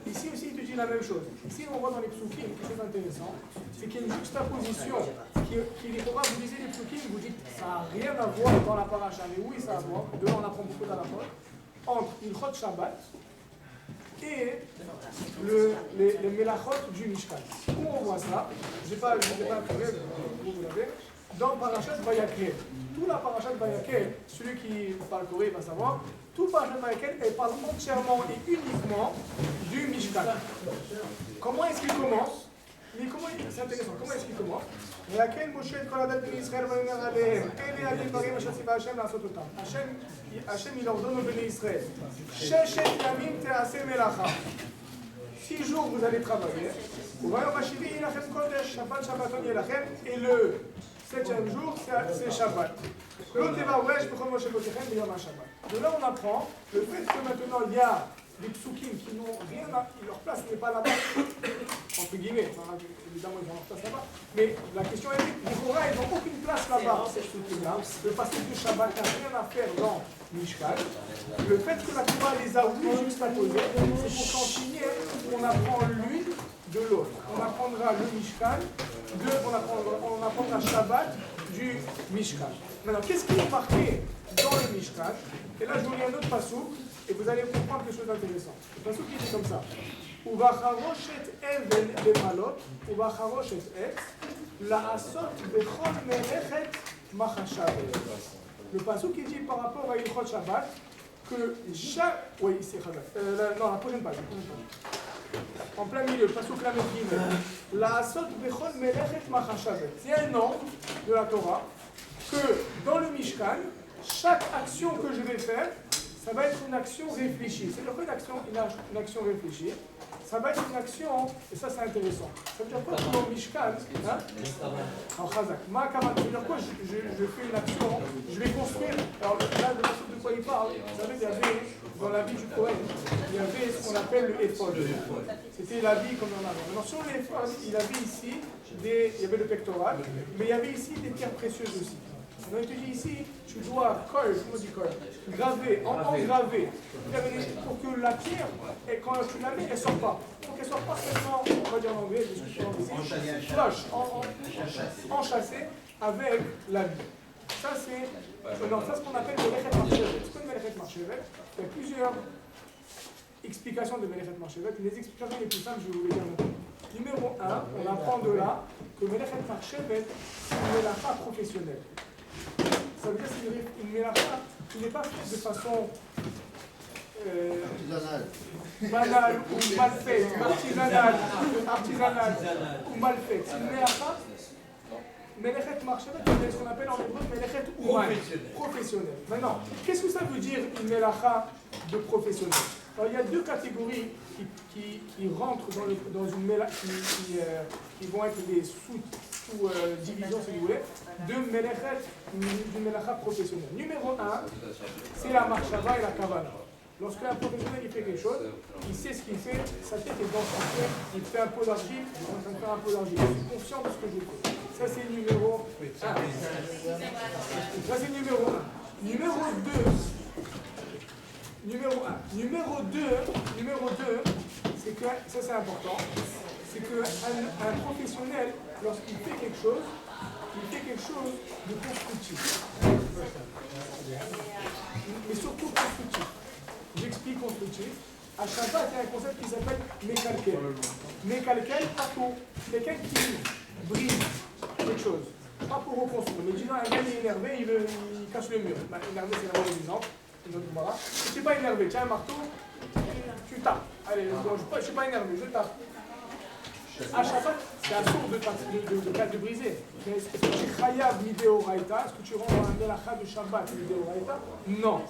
Ici aussi, il te dit la même chose. Ici, on voit dans les psukim quelque chose d'intéressant. C'est qu'il y a une juxtaposition qui est probable. Vous lisez les psukim, vous dites ça n'a rien à voir dans la paracha. Mais oui, ça a à voir. Demain, on apprend beaucoup dans la parole. Entre Ilchot Shabbat et les mélachot du Mishkan. Où on voit ça? Je n'ai pas imprimé, vous l'avez. Dans Parashat Vayakel. Tout la Parashat Vayakel, celui qui parle Corée va savoir, tout Parashat Vayakel, elle parle entièrement et uniquement du Mishkan. Comment est-ce qu'il commence? C'est intéressant. Comment est-ce qu'il commence? Vayakel Moshe et Kol Adat Bnei Israël Vayomer Alehem. Ele Adei Dvarim Asher Tziva Hashem La'asot Otam. Hashem il ordonne aux Bnei Israël. Sheshet Yamim Te'aseh Melacha. 6 jours vous allez travailler. Uvayom Hashivi Yilachem Kodesh. Shabbat Shabbaton Yilachem. Et le 7e jour, c'est Shabbat. De là, on apprend le fait que maintenant il y a des psukim qui n'ont rien à. Leur place n'est pas là-bas, entre guillemets. Évidemment, ils ont leur place là-bas. Mais la question est les Torah, ils n'ont aucune place là-bas, ces psukim-là. Le passage du Shabbat n'a rien à faire dans Mishkan. Le fait que la Torah les a juxtaposés, c'est pour s'enseigner qu'on apprend l'une de l'autre. On apprendra le Mishkan, on apprendra Shabbat du Mishkan. Maintenant, qu'est-ce qui est marqué dans le Mishkan? Et là, je vous lis un autre passouk, et vous allez comprendre quelque chose d'intéressant. Le passouk qui dit comme ça. Uvacharoshet even lemalot, uvacharoshet ex, la'asot bechol melechet machashavet. Le passouk qui dit par rapport à Ilchot Shabbat, que chaque... Oui, c'est Shabbat. Non, la prochaine page. En plein milieu, le passouk la Gimel. La'asot bechol melechet machashavet. C'est un nom de la Torah que dans le Mishkan, chaque action que je vais faire, ça va être une action réfléchie. C'est-à-dire une action réfléchie. Ça va être une action, et ça c'est intéressant. Ça veut dire quoi dans le Mishkan? En Chazak. Ma kavan, ça veut dire quoi? Je fais une action, je vais construire. Alors là, le passouk de quoi il parle, vous savez, il y avait, dans la vie du Kohen, il y avait ce qu'on appelle le éphod. C'était l'habit comme on a. Alors sur le éphod, il avait ici, il y avait le pectoral, mais il y avait ici des pierres précieuses aussi. Donc il te dit ici, tu dois graver, engraver, pour que la pierre, et quand tu la mets, elle ne sort pas. Pour qu'elle ne sorte pas seulement, on va dire en anglais, flush, enchâssée avec la vie. Ça c'est ce qu'on appelle le Melechet Marchevet. C'est quoi le Melechet Marchevet? Il y a plusieurs explications de Melechet Marchevet. Les explications les plus simples, je vais vous les dire maintenant. Numéro 1, on apprend de là que Melechet Marchevet, c'est une mélacha professionnelle. Ça veut dire que c'est une mélacha qui n'est pas faite de façon banale ou mal faite, artisanale ou mal faite. C'est une mélacha. Melechet Marchevet, c'est ce qu'on appelle en hébreu Melechet Ouman, professionnel. Maintenant, qu'est-ce que ça veut dire une mélacha de professionnel? Alors, il y a deux catégories qui rentrent dans une mélacha, qui vont être des sous-divisions, si vous voulez, d'une mélacha professionnelle. Numéro 1, c'est la marshava et la kavana. Lorsqu'un professionnel il fait quelque chose, il sait ce qu'il fait, sa tête est dans son fait, il fait un pot d'argile, il est en train de faire un pot d'argile. Je suis conscient de ce que je fais. Ça c'est numéro 1. Ça c'est numéro 1. Numéro 2, c'est que, ça c'est important, c'est qu'un professionnel, lorsqu'il fait quelque chose, il fait quelque chose de constructif. Mais surtout constructif. J'explique constructif. À Shabbat, il y a un concept qui s'appelle Mekalkel. Mekalkel, pas pour quelqu'un qui brise quelque chose. Pas pour reconstruire. Mais disons, un gars il est énervé, il casse le mur. Bah, énervé, c'est un bon exemple. Si tu n'es pas énervé, tiens un marteau, tu tapes. Allez, je ne suis pas énervé, je tape. À Shabbat, c'est absurde de briser. Mais est-ce que tu es chayav midéoraïta? Est-ce que tu rends un melacha de Shabbat midéoraïta? Non.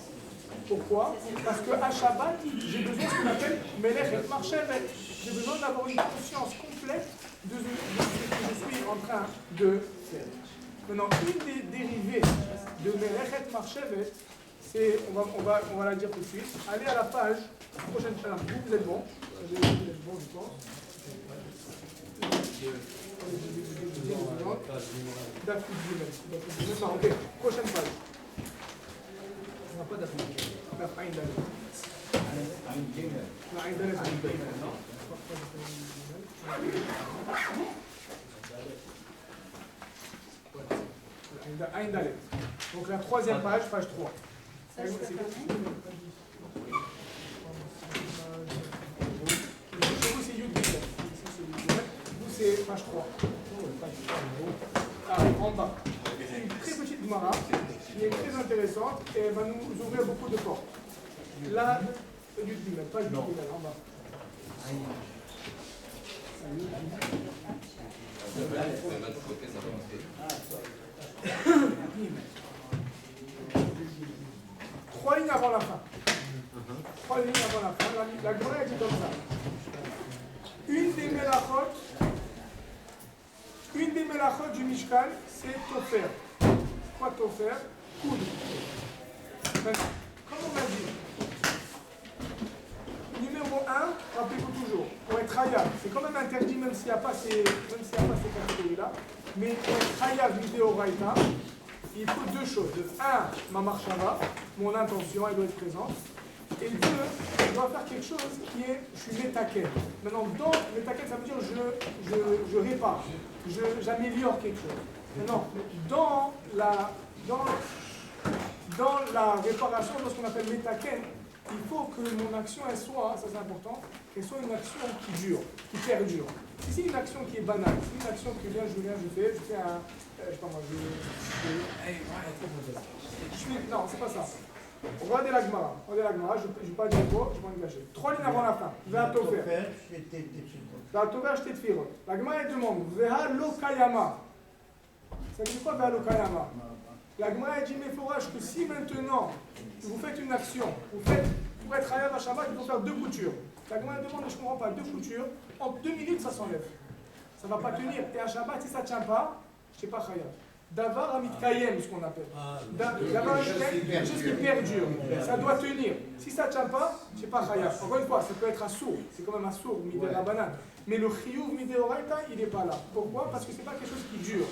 Pourquoi? Parce qu'à Shabbat, j'ai besoin de ce qu'on appelle Melechet Marchevet. J'ai besoin d'avoir une conscience complète de ce que je suis en train de faire. Maintenant, une des dérivées de Melechet Marchevet, c'est, on va la dire tout de suite. Allez à la page, prochaine page. Vous êtes bon. Vous êtes bon, je pense. Non, ok. Prochaine page. On n'a pas d'application. Donc la troisième page, page 3. Chez vous, c'est Yud Gimel. Vous, c'est page 3. Ah, en bas. C'est une très petite Gemara qui est très intéressante et elle va nous ouvrir beaucoup de portes. Là, Yud Gimel, page Yud Gimel, en bas. Trois lignes avant la fin. Trois lignes avant la fin. La Gemara dit comme ça. Une des mélachot du Mishkan, c'est Tofer. Quoi Tofer? Coudre. Comme on a dit. Numéro 1, rappelez-vous toujours, pour être chayav, c'est quand même interdit même s'il n'y a pas ces catégories-là, mais pour être chayav midéoraïta, il faut deux choses. Un, ma marshava, mon intention, elle doit être présente. Et deux, je dois faire quelque chose qui est, je suis métaken. Maintenant, dans métaken, ça veut dire je répare, j'améliore quelque chose. Maintenant, dans la réparation, dans ce qu'on appelle métaken, il faut que mon action, elle soit, ça c'est important, qu'elle soit une action qui dure, qui perdure. Si c'est une action qui est banale, si c'est une action que je fais un, je sais pas moi, non, c'est pas ça. Regardez la Gemara, je ne vais pas dire quoi, je vais m'engager. 3 lignes avant la fin. Ve'atover. Ve'atover, j'étais de firot. La Gemara, elle demande, Ve'a lo kayama. Ça veut dire quoi, Ve'a lo kayama? La Gemara, elle dit, mais il faudra que si maintenant, vous faites une action, pour être chayav à Shabbat, il faut faire 2 coutures. La Gemara, elle demande, je ne comprends pas, 2 coutures, en 2 minutes, ça s'enlève. Ça ne va pas tenir. Et à Shabbat, si ça ne tient pas, je ne sais pas chayav. Davar Amitkayem, ce qu'on appelle. Davar Amitkayem, quelque chose qui perdure. Ça doit tenir. Si ça ne tient pas, c'est pas Chayav. Encore une fois, ça peut être un sourd. C'est quand même un sourd, Midé Rabanan. Mais le Chiyuv Midé Oraita, il n'est pas là. Pourquoi? Parce que ce n'est pas quelque chose qui dure.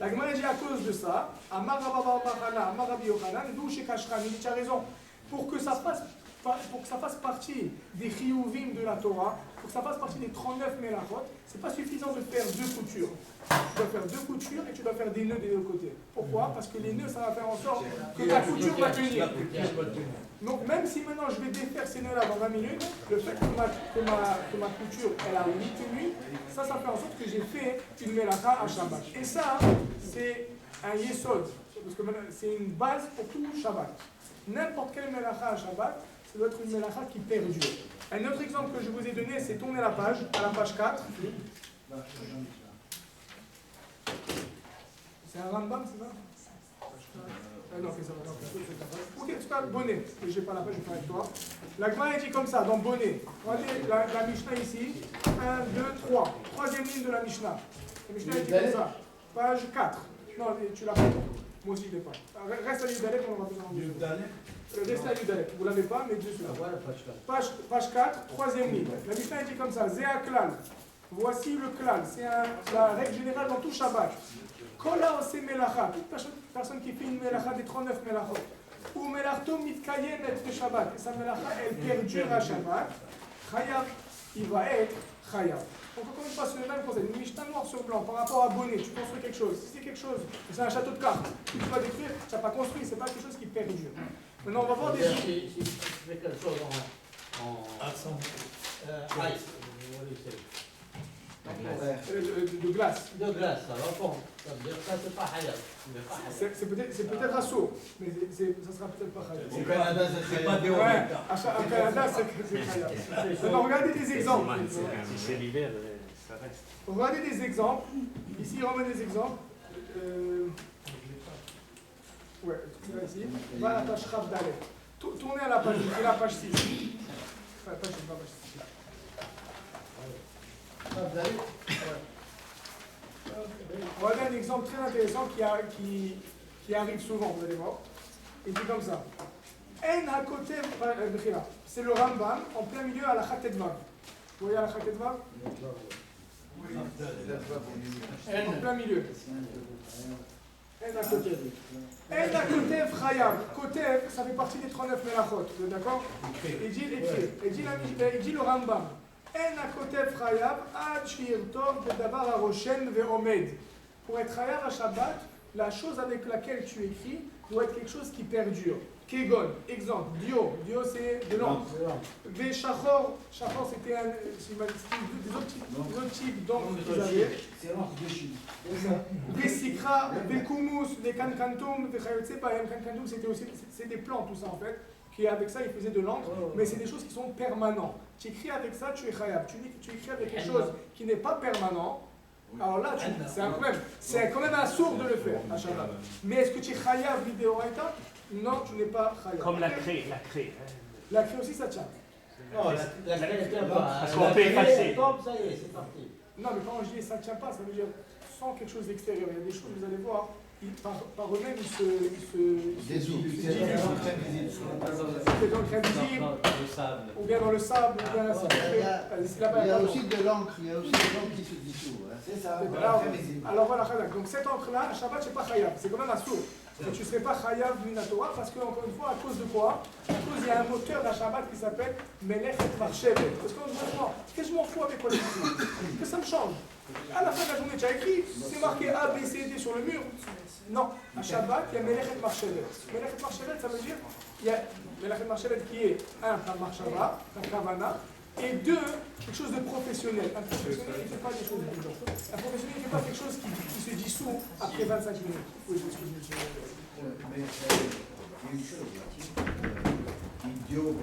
La Gemara dit à cause de ça, Amar Rabba Barana, Amar Rabbi Yochanan, d'où chez Kashran, il dit tu as raison. Pour que ça fasse partie des chiyuvim de la Torah, pour que ça fasse partie des 39 mélachot, c'est pas suffisant de faire 2 coutures. Tu dois faire 2 coutures et tu dois faire des nœuds des 2 côtés. Pourquoi? Parce que les nœuds, ça va faire en sorte que ta couture va tenir. Donc même si maintenant je vais défaire ces nœuds-là dans 20 minutes, le fait que ma couture, elle a 8 nuits, ça fait en sorte que j'ai fait une mélacha à Shabbat. Et ça, c'est un yesod, parce que c'est une base pour tout Shabbat. N'importe quelle mélacha à Shabbat, ça doit être une mélacha qui perdure. Un autre exemple que je vous ai donné, c'est tourner la page, à la page 4. C'est un Rambam, c'est ça? Non, c'est ça. Ok, en tout cas, bonnet. Je n'ai pas la page, je vais faire avec toi. La Gemara est dit comme ça, dans bonnet. Regardez la Mishnah ici. 1, 2, 3. Troisième ligne de la Mishnah. La Mishnah est dit comme ça. Page 4. Non, tu l'as pas. Moi aussi, je ne l'ai pas. Reste à Yudalek, on va faire en reste à Yudalek. Vous ne l'avez pas, mais Dieu sait. Page 4, troisième ligne. La Mishnah est dit comme ça. Zéa klal. Voici le klal. C'est la règle générale dans tout Shabbat. Kola ose melacha. Toute personne qui fait une melacha des 39 melachot. Ou melachto mitkayem et Shabbat. Et sa melacha, elle perdure à Shabbat. Chayav, il va être chayav. Donc encore une fois, c'est le même concept. Une Mishnah noir sur blanc par rapport à bonnet. Tu construis quelque chose. Si c'est quelque chose, c'est un château de cartes. Si tu vas détruire, tu n'as pas construit. C'est pas quelque chose qui perdure. Maintenant, on va voir des choses. Si tu fais quelque chose de glace. De glace, ça va fondre. Ça veut dire que ça, c'est pas hayab. C'est peut-être un saut, mais ça sera peut-être pas hayab. Au Canada, c'est pas des Au Canada, c'est hayab. Maintenant, regardez des exemples. Si c'est l'hiver, ça reste. Regardez des exemples. Ici, on met des exemples. Ouais, ici. Va à la page Rav Dalet. Tournez à la page 6. La page 6. Voilà un exemple très intéressant qui arrive souvent, vous allez voir. Il dit comme ça. En hakotev, c'est le Rambam en plein milieu à la Khatetvav. Vous voyez à la Khatetvav? En plein milieu. En hakotev chayav. Kotev, ça fait partie des 39 melachot. D'accord? Il dit le Rambam. Pour être chayav à Shabbat, la chose avec laquelle tu écris doit être quelque chose qui perdure. Kegon, exemple, dio c'est de l'encre. Ve shachor c'était des autres types d'encre qu'ils avaient. C'est l'encre de Chine. Ve sikra, ve kumus, ve kankantum, ve chayotse pahem. Kankantum c'est des plantes tout ça en fait. Qui avec ça, il faisait de l'encre, mais c'est des choses qui sont permanentes. Tu écris avec ça, tu es chayav. Tu écris avec quelque chose qui n'est pas permanent, alors là, c'est un problème. C'est quand même un sourd de le faire, à Shabbat. Mais est-ce que tu es chayav vidéoraita? Non, tu n'es pas chayav. Comme la craie. La craie aussi, ça tient. Non, la craie ne tient pas. Parce qu'on peut effacer. Ça y est, c'est parti. Non, mais quand je dis ça ne tient pas, ça veut dire sans quelque chose d'extérieur. Il y a des choses, vous allez voir, par eux-mêmes, ils se diluent. C'est donc invisible, ou bien dans le sable, ou bien Il y a aussi de l'encre, qui se dissout. C'est ça. Alors voilà, donc cette encre-là, à Shabbat, c'est pas chayav, c'est quand même un sourd. Tu ne serais pas chayav minatora parce que, encore une fois, à cause de quoi? À cause, il y a un moteur d'un Shabbat qui s'appelle Melechet Marchevet. Parce que, qu'est-ce que je m'en fous avec quoi? Qu'est-ce que ça me change? À la fin de la journée, tu as écrit, c'est marqué A, B, C, D sur le mur. Non, à Shabbat, il y a Melechet Marchevet. Melechet Marchevet, ça veut dire, il y a Melechet Marchevet qui est un Marshava, un Kavana, et deux, quelque chose de professionnel. Un professionnel, il ne fait pas des choses bidons. Un professionnel, il ne fait pas quelque chose qui se dissout après 25 minutes. Oui, mais il y a une chose là. Idiot,